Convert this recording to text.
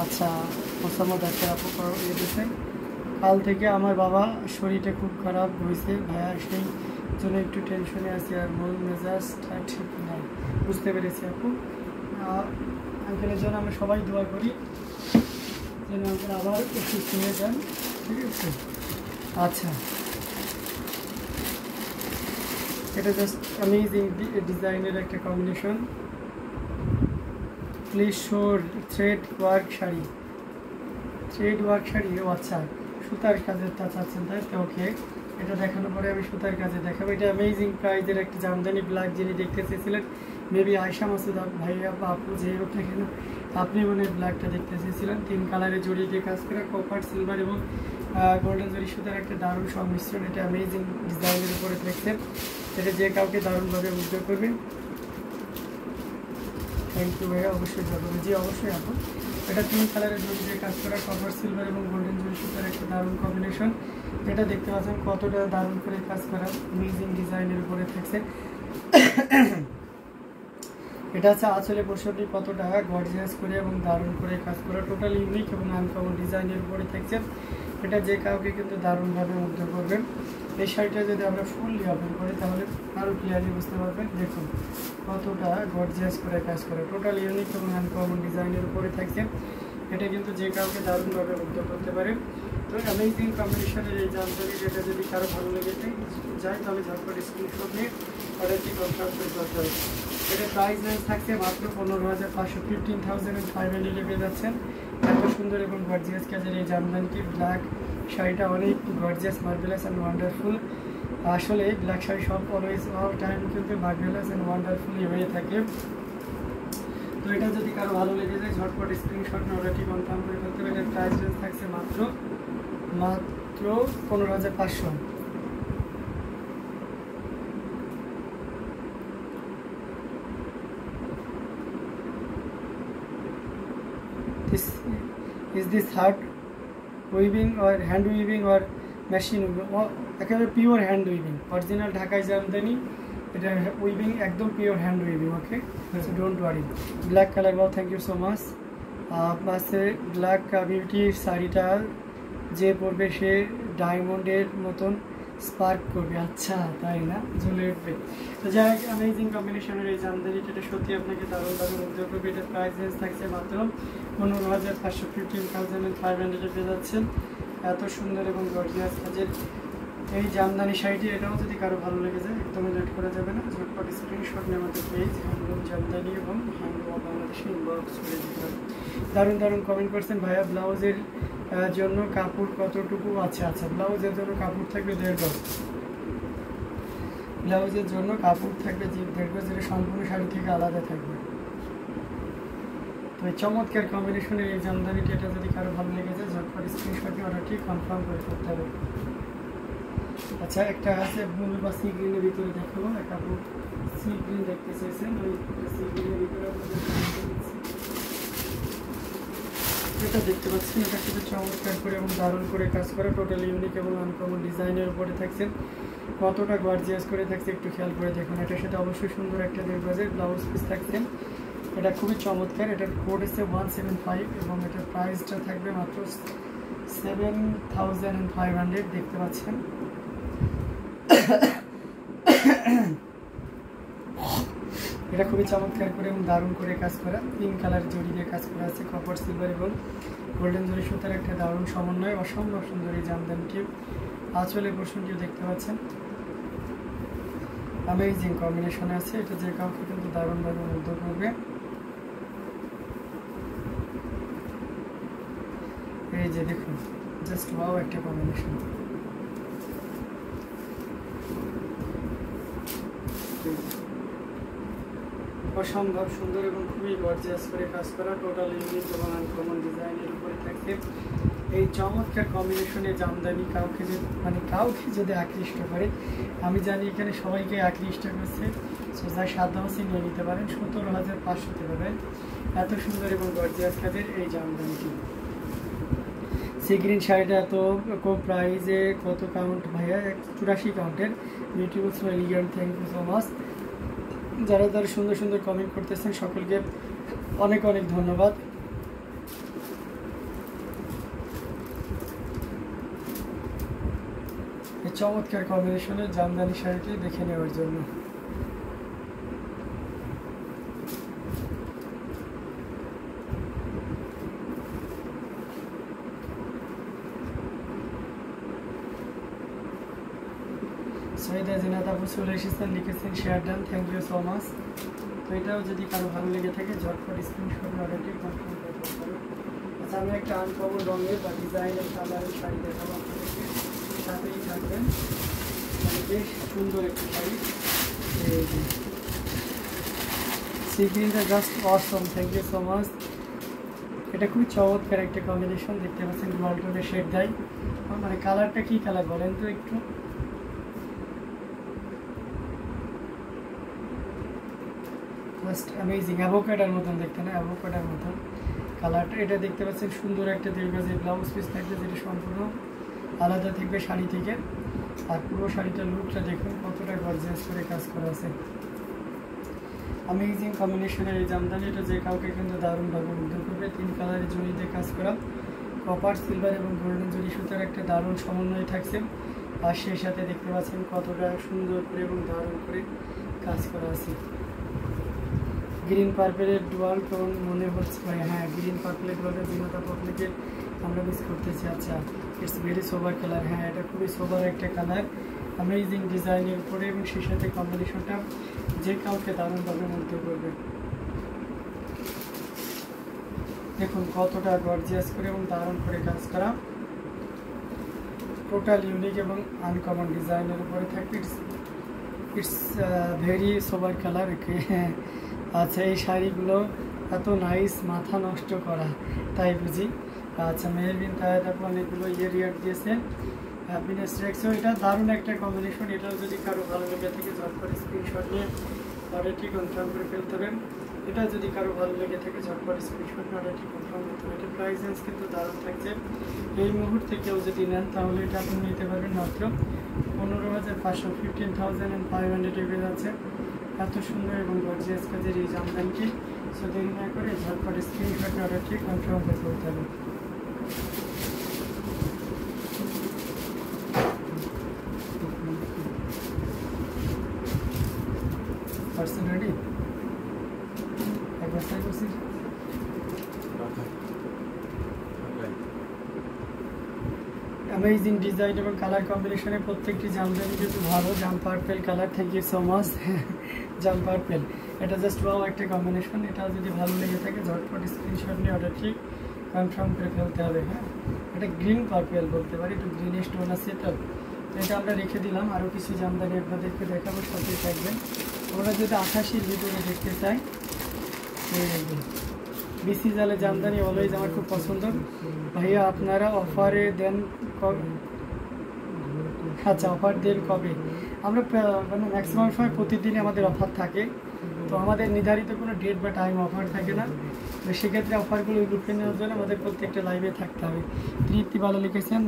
আচ্ছা, মোসাম্মদ আক্তার আপু ইয়ে দিয়েছে, কাল থেকে আমার বাবা শরীরটা খুব খারাপ হয়েছে ভাইয়া, সেই জন্য একটু টেনশনে আছি আর মন মেজাজটা ঠিক নাই। বুঝতে পেরেছি আপু। আঙ্কেলের জন্য আমরা সবাই দোয়া করি যেন আঙ্কেল আবার সুস্থ হয়ে যান, ঠিক আছে? আচ্ছা, এটা জাস্ট অ্যামেজিং ডিজাইনের একটা combination. Please show thread work sari, thread work sari. ও আচ্ছা, সুতার কাজের তা চাচ্ছেন তাই তো? ওকে, এটা দেখানোর পরে আমি সুতার কাজে দেখাবো। এটা অ্যামেজিং প্রাইজের একটা জামদানি ব্ল্যাক, যিনি দেখতে চেয়েছিলেন মেবি আয়শা মাসুদ ভাইয়া বা আপু, যে হোক না কেন আপনি মনে ব্ল্যাকটা দেখতে চেয়েছিলেন। 3 কালারে জড়িয়ে দিয়ে কাজ করা, কপার, সিলভার এবং গোল্ডেন জরি সুতার একটা দারুণ সংমিশ্রণ। এটা অ্যামেজিং ডিজাইনের উপরে দেখছেন, এটা যে কাউকে দারুণভাবে মুগ্ধ করবে। থ্যাংক ইউ ভাইয়া, অবশ্যই যাবো। জি অবশ্যই আপু। এটা 3 কালারের জড়ি দিয়ে কাজ করা, কপার, সিলভার এবং গোল্ডেন জরি সুতার একটা দারুণ কম্বিনেশন। এটা দেখতে পাচ্ছেন কতটা দারুণ করে কাজ করা, অ্যামেজিং ডিজাইনের উপরে থাকছে। এটা হচ্ছে আঁচলে পোর্শনটি কতটা গর্জিয়াস করে এবং দারুণ করে কাজ করা, টোটাল ইউনিক এবং আনকমন ডিজাইনের উপরে থাকছে। এটা যে কাউকে কিন্তু দারুণভাবে মুগ্ধ করবেন। এই শাড়িটা যদি আমরা ফুললি ওপেন করি তাহলে আরও ক্লিয়ারলি বুঝতে পারবেন। দেখুন কতটা গর্জিয়াস করে কাজ করে, টোটাল ইউনিক এবং আনকমন ডিজাইনের উপরে থাকছে। এটা কিন্তু যে কাউকে দারুণভাবে মুগ্ধ করতে পারে। তো অ্যামেজিং কম্বিনেশনের এই জামদানি, যেটা যদি কারো ভালো লেগে যায় তাহলে ঝটপট স্ক্রিনশট নিয়ে অর্ডারটি কনফার্ম করে করতে হবে। এটা প্রাইস রেঞ্জ থাকছে মাত্র 15,500, 15,500 পেয়ে যাচ্ছেন। এত সুন্দর এবং গর্জিয়াস কাজের এই জামদানিটি ব্ল্যাক শাড়িটা অনেক গর্জিয়াস, মার্ভেলাস অ্যান্ড ওয়ান্ডারফুল। আসলে ব্ল্যাক শাড়ি সব অলওয়েজ অল টাইম কিন্তু মার্ভেলাস অ্যান্ড ওয়ান্ডারফুলই হয়ে থাকে। তো এটা যদি কারো ভালো লেগে যায় ঝটপট স্ক্রিনশট নিয়ে অর্ডারটি কনফার্ম করে ফেলতে হবে। এটার প্রাইস রেঞ্জ থাকছে মাত্র 15,500। Is this hard weaving or hand weaving or machine weaving? একেবারে pure hand weaving, original Dhakai jamdani. এটা উইভিং একদম pure hand weaving. Okay, so don't worry. Black colour, বাও থ্যাংক ইউ সো মাচ। পাশে ব্ল্যাক বিউটির শাড়িটা যে পরবে সে ডায়মন্ডের মতন স্পার্ক করবে। আচ্ছা তাই না, জ্বলে উঠবে। তো যাই হোক, অ্যামেজিং কম্বিনেশনের এই জামদানিটা এটা সত্যি আপনাকে দারুণভাবে মুগ্ধ করবে। এটার প্রাইস রেঞ্জ থাকছে মাত্র 15,500, 15,500 পেয়ে যাচ্ছেন। এত সুন্দর এবং গর্জিয়াস কাজের এই জামদানি শাড়িটি, এটাও যদি কারো ভালো লেগে যায় একদমই লেট করা যাবে না, ঝটপট স্ক্রিনশট নিয়ে আমাদের পেজ হ্যান্ডলুম জামদানি এবং হ্যান্ডলুম বাংলাদেশে ইনবক্স করে দিতে হবে। দারুণ দারুণ কমেন্ট করছেন ভাইয়া। ব্লাউজের জন্য কাপড় কতটুকু আছে? আচ্ছা, ব্লাউজের জন্য কাপড় থাকবে 1.5 গজ। ব্লাউজের জন্য কাপড় থাকবে 1.5 গজ, যেটা সম্পূর্ণ শাড়ি থেকে আলাদা থাকবে। তো এই চমৎকার কম্বিনেশনের এই জামদানিটি, এটা যদি কারো ভালো লেগে যায় ঝটপট স্ক্রিনশট নিয়ে অর্ডারটি কনফার্ম করে করতে হবে। আচ্ছা, একটা আছে ব্লু বা সি গ্রিনের ভিতরে দেখাবো। একটা আপু সি গ্রিন দেখতে চেয়েছেন, ওই সি গ্রিনের ভিতরে এটা দেখতে পাচ্ছেন। এটা কিন্তু চমৎকার করে এবং দারুণ করে কাজ করা, টোটাল ইউনিক এবং আনকমন ডিজাইনের উপরে থাকছে। কতটা গর্জিয়াস করে থাকছে একটু খেয়াল করে দেখুন। এটার সাথে অবশ্যই সুন্দর একটা 1.5 গজের ব্লাউজ পিস থাকছে। এটা খুবই চমৎকার। এটার কোড হচ্ছে 175 এবং এটার প্রাইসটা থাকবে মাত্র 7,500। দেখতে পাচ্ছেন এটা খুবই চমৎকার করে এবং দারুণ করে কাজ করা, 3 কালার জড়ি দিয়ে কাজ করা আছে, কপার, সিলভার এবং গোল্ডেন জরি সুতার একটা দারুণ সমন্বয়। অসম্ভব সুন্দর এই জামদানিটি। আঁচলের পোর্শনটিও দেখতে পাচ্ছেন অ্যামেজিং কম্বিনেশনে আছে। এটা যে কাউকে কিন্তু দারুণভাবে মুগ্ধ করবে। এই যে দেখুন, জাস্ট ওয়াও একটা কম্বিনেশন। অসম্ভব সুন্দর এবং খুবই গর্জিয়াস করে কাজ করা, টোটাল ইউনিক এবং আনকমন ডিজাইনের উপরে থাকছে এই চমৎকার কম্বিনেশনে জামদানি। কাউকে যদি আকৃষ্ট করে, আমি জানি এখানে সবাইকে আকৃষ্ট করছে, সো যার সাধ্য আছে নিয়ে নিতে পারেন। 17,500 পাবেন এত সুন্দর এবং গর্জিয়াস কাজের এই জামদানিটি। সি গ্রিন শাড়িটা এত কম প্রাইজে, কত কাউন্ট ভাইয়া? 84 কাউন্টের। Beautiful so elegant, thank you so much. যারা যারা সুন্দর সুন্দর কমেন্ট করতেছেন সকলকে অনেক অনেক ধন্যবাদ। চমৎকার কম্বিনেশনের জামদানি শাড়িটি দেখে নেওয়ার জন্য। সৈয়দা জিনাত আপু চলে এসেছেন, লিখেছেন share done, thank you so much. তো এটাও যদি কারো ভালো লেগে থাকে ঝটপট স্ক্রিনশট অর্ডারটি কনফার্ম করতে পারো। আচ্ছা, আমি একটা আনকমন রঙের বা ডিজাইনের কালারের শাড়ি দেখাবো আপনাদেরকে, সাথেই থাকবেন। মানে বেশ সুন্দর একটা শাড়ি, সি গ্রিনটা just awesome, thank you so much. এটা খুব চমৎকার একটা কম্বিনেশন, দেখতে পাচ্ছেন ডুয়াল টোনের শেড দেয়। মানে কালারটা কি কালার বলেন তো একটু? জাস্ট অ্যামেজিং, অ্যাভোকাডোর মতন দেখতে না, অ্যাভোকাডোর মতন কালারটা। এটা দেখতে পাচ্ছেন সুন্দর একটা দীর্ঘাজী ব্লাউজ পিস থাকবে, যেটা সম্পূর্ণ আলাদা থাকবে শাড়ি থেকে। আর পুরো শাড়িটার লুকটা দেখুন কতটা গর্জিয়াস করে কাজ করা আছে। অ্যামেজিং কম্বিনেশনের এই জামদানি, এটা যে কাউকে কিন্তু দারুণভাবে মুগ্ধ করবে। 3 কালারের জড়িতে কাজ করা, কপার, সিলভার এবং গোল্ডেন জড়ি সুতার একটা দারুণ সমন্বয় থাকছে। আর সেই সাথে দেখতে পাচ্ছেন কতটা সুন্দর করে এবং দারুণ করে কাজ করা আছে। গ্রিন পার্পেলের ডুয়াল টোন মনে হচ্ছে ভাই, হ্যাঁ গ্রিন পার্পেলের ডুয়ালের জিনাতা আপনাকে আমরা মিস করতেছি। আচ্ছা, ইটস ভেরি সোবার কালার, হ্যাঁ এটা খুবই সোবার একটা কালার, অ্যামেজিং ডিজাইনের উপরে এবং সেই সাথে কম্বিনেশনটা যে কাউকে দারুণভাবে মুগ্ধ করবে। দেখুন কতটা গর্জিয়াস করে এবং দারুণ করে কাজ করা, টোটাল ইউনিক এবং আনকমন ডিজাইনের উপরে থাকবে। It's very sober colour. আচ্ছা, এই শাড়িগুলো এত নাইস, মাথা নষ্ট করা, তাই বুঝি। আচ্ছা, মেহরবিন তায়াত আপু অনেকগুলো রিয়াক্ট দিয়েছে, হ্যাপিনেস রেক্সো, এটা দারুণ একটা কম্বিনেশন। এটাও যদি কারো ভালো লেগে থাকে ঝটপট স্ক্রিনশট নিয়ে অর্ডারটি কনফার্ম করে ফেলতে হবে। এটা যদি কারো ভালো লেগে থাকে ঝটপট স্ক্রিনশট নিয়ে অর্ডারটি কনফার্ম করতে হবে। এটা প্রাইস রেঞ্জ কিন্তু দারুণ থাকছে। এই মুহূর্তে কেউ যদি নেন তাহলে এটা আপনি নিতে পারবেন মাত্র 15,500, 15,500 পেয়ে যাচ্ছে। এত সুন্দর এবং গর্জিয়াস কাজের এই জামদানিটি, সো দেরি না করে ঝটপট স্ক্রিনশট অর্ডারটি কনফার্ম করতে হবে। পার্সেল রেডি, একবার ট্রাই করছি। অ্যামেজিং ডিজাইন এবং কালার কম্বিনেশনে প্রত্যেকটি জামদানি কিন্তু ভালো। জাম purple colour, thank you so much. জাম পার্পেল, এটা জাস্ট ওয়াও একটা কম্বিনেশন। এটা যদি ভালো লেগে থাকে ঝটপট স্ক্রিনশট নিয়ে অর্ডারটি কনফার্ম করে ফেলতে হবে। হ্যাঁ, এটা গ্রিন পার্পেল বলতে পারি, একটু গ্রিনিশ টোন আছে, তো এটা আমরা রেখে দিলাম। আরও কিছু জামদানি আপনাদেরকে দেখাবো, সাথে থাকবেন। আমরা যদি 88 ভিতরে দেখতে চাই, বিসি জালে জামদানি অলওয়েজ আমার খুব পছন্দ। ভাইয়া আপনারা অফারে দেন কবে? আচ্ছা, অফার দেন কবে? আমরা মানে ম্যাক্সিমাম সময় প্রতিদিনই আমাদের অফার থাকে, তো আমাদের নির্ধারিত কোনো ডেট বা টাইম অফার থাকে না। তো সেক্ষেত্রে অফারগুলো লুফে নেওয়ার জন্য আমাদের প্রত্যেকটা লাইভে থাকতে হবে। তৃপ্তি ভালো লিখেছেন।